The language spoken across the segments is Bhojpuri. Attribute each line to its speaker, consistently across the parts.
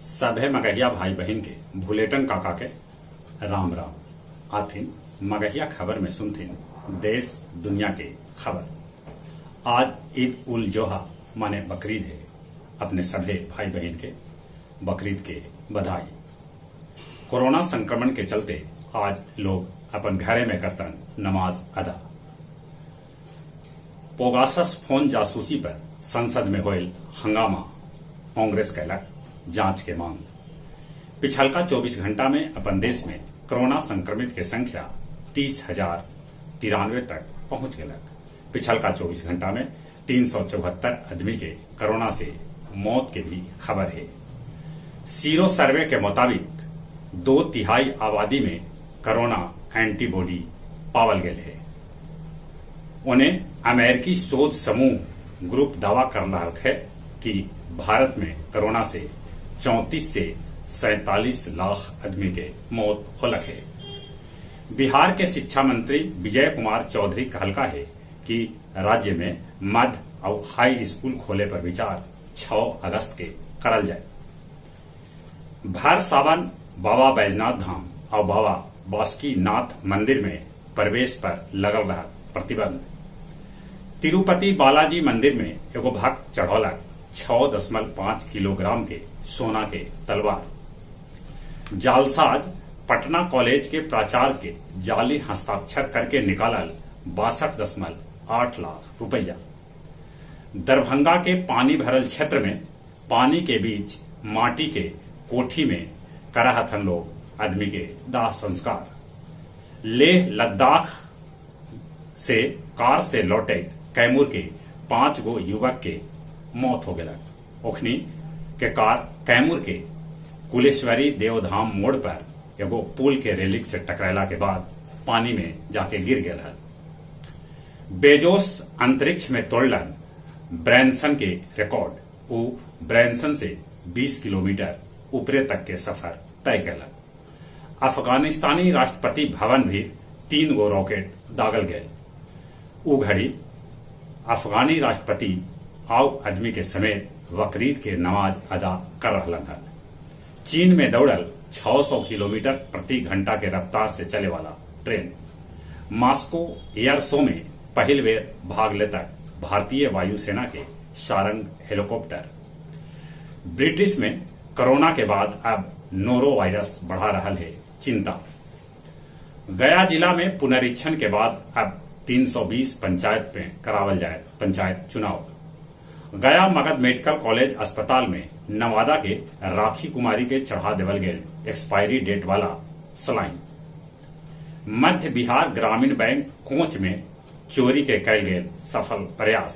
Speaker 1: सभे मगहिया भाई बहन के भुलेटन काका के राम राम आथिन मगहिया खबर में सुनथिन देश दुनिया के खबर। आज ईद उल जोहा माने बकरीद है। अपने सभे भाई बहन के बकरीद के बधाई। कोरोना संक्रमण के चलते आज लोग अपन घरे में करतन नमाज अदा। पोगासस फोन जासूसी पर संसद में होयल हंगामा, कांग्रेस कैलक जांच के मांग। पिछलका 24 घंटा में अपन देश में कोरोना संक्रमित के संख्या 30,093 तक पहुंच गलक। पिछलका 24 घंटा में 374 आदमी के कोरोना से मौत के भी खबर है। सीरो सर्वे के मुताबिक 2/3 आबादी में कोरोना एंटीबॉडी पावल गए है। उन्हें अमेरिकी शोध समूह ग्रुप दावा कर रहा है कि भारत में कोरोना से 34 से 47 लाख आदमी के मौत होलक है। बिहार के शिक्षा मंत्री विजय कुमार चौधरी कहलका है कि राज्य में मध्य और हाई स्कूल खोले पर विचार 6 अगस्त के करल जाए। भर सावन बाबा बैजनाथ धाम और बाबा बासुकीनाथ मंदिर में प्रवेश पर लगल रहा प्रतिबंध। तिरुपति बालाजी मंदिर में एगो भक्त चढ़ौलक 6.5 किलोग्राम के सोना के तलवार। जालसाज पटना कॉलेज के प्राचार्य के जाली हस्ताक्षर करके निकालल 62.8 लाख रुपया। दरभंगा के पानी भरल क्षेत्र में पानी के बीच माटी के कोठी में करहथन लोग आदमी के दाह संस्कार। लेह लद्दाख से कार से लौटे कैमूर के 5 गो युवक के मौत हो गया। ओखनी के कार कैमूर के कुलेश्वरी देवधाम मोड़ पर एगो पुल के रेलिंग से टकराला के बाद पानी में जाके गिर गया। बेजोस अंतरिक्ष में तोड़लन ब्रैनसन के रिकॉर्ड। वो ब्रैनसन से 20 किलोमीटर ऊपरे तक के सफर तय कैलक। अफगानिस्तानी राष्ट्रपति भवन भी 3 गो रॉकेट दागल गए। उ घड़ी अफगानी राष्ट्रपति आव आदमी के समेत बकरीद के नमाज अदा कर रहलन हल। चीन में दौड़ल 600 किलोमीटर प्रति घंटा के रफ्तार से चले वाला ट्रेन। मॉस्को एयर शो में पहल बेर भाग लेतक भारतीय वायुसेना के सारंग हेलीकॉप्टर। ब्रिटिश में कोरोना के बाद अब नोरो वायरस बढ़ा रहा है चिंता। गया जिला में पुनरीक्षण के बाद अब 320 पंचायत में करावल जाए पंचायत चुनाव। गया मगध मेडिकल कॉलेज अस्पताल में नवादा के राखी कुमारी के चढ़ा देवल गए एक्सपायरी डेट वाला सलाइन। मध्य बिहार ग्रामीण बैंक कोच में चोरी के कैल गए सफल प्रयास।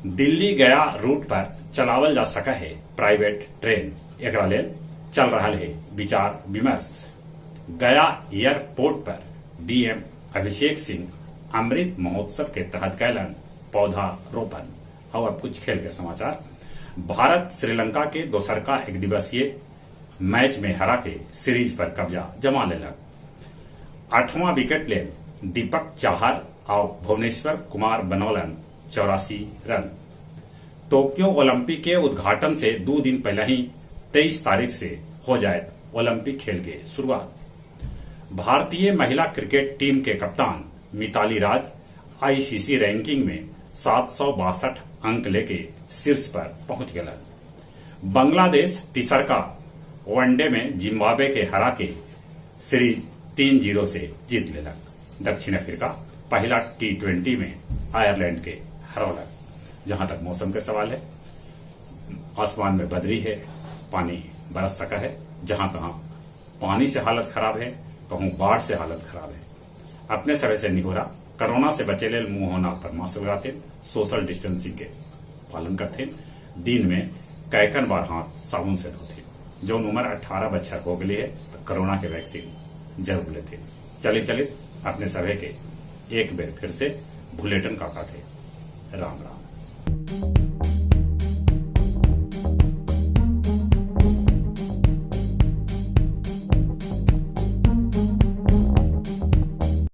Speaker 1: दिल्ली गया रूट पर चलावल जा सका है प्राइवेट ट्रेन, एकरा लेल चल रहा है विचार विमर्श। गया एयरपोर्ट पर डीएम अभिषेक सिंह अमृत महोत्सव के तहत कैलन पौधा रोपण। और अब कुछ खेल के समाचार। भारत श्रीलंका के दोसरका एक दिवसीय मैच में हरा के सीरीज पर कब्जा जमा लेलक। 8वां विकेट ले दीपक चाहर और भुवनेश्वर कुमार बनौलन 84 रन। टोक्यो ओलंपिक के उद्घाटन से 2 दिन पहले ही 23 तारीख से हो जाए ओलंपिक खेल के शुरुआत। भारतीय महिला क्रिकेट टीम के कप्तान मिताली राज आईसीसी रैंकिंग में 762 अंक लेके शीर्ष पर पहुंच गया। बांग्लादेश तीसरका वनडे में जिम्बाब्वे के हरा के सीरीज 3-0 से जीत लेलक। दक्षिण अफ्रीका पहला T20 में आयरलैंड के हरौलक। जहां तक मौसम के सवाल है, आसमान में बदरी है, पानी बरस सका है। जहां कहां पानी से हालत खराब है, कहूं बाढ़ से हालत खराब है। अपने समय से निहोरा कोरोना से बचे लेल मुंह होना पर मास्क लगाते, सोशल डिस्टेंसिंग के पालन करते, दिन में कैकन बार हाथ साबुन से धोते। जो उम्र 18 बच्चा हो गई है तो कोरोना के वैक्सीन जरूर लेते। चले अपने सभे के एक बेर फिर से भुलेटन काका के राम राम।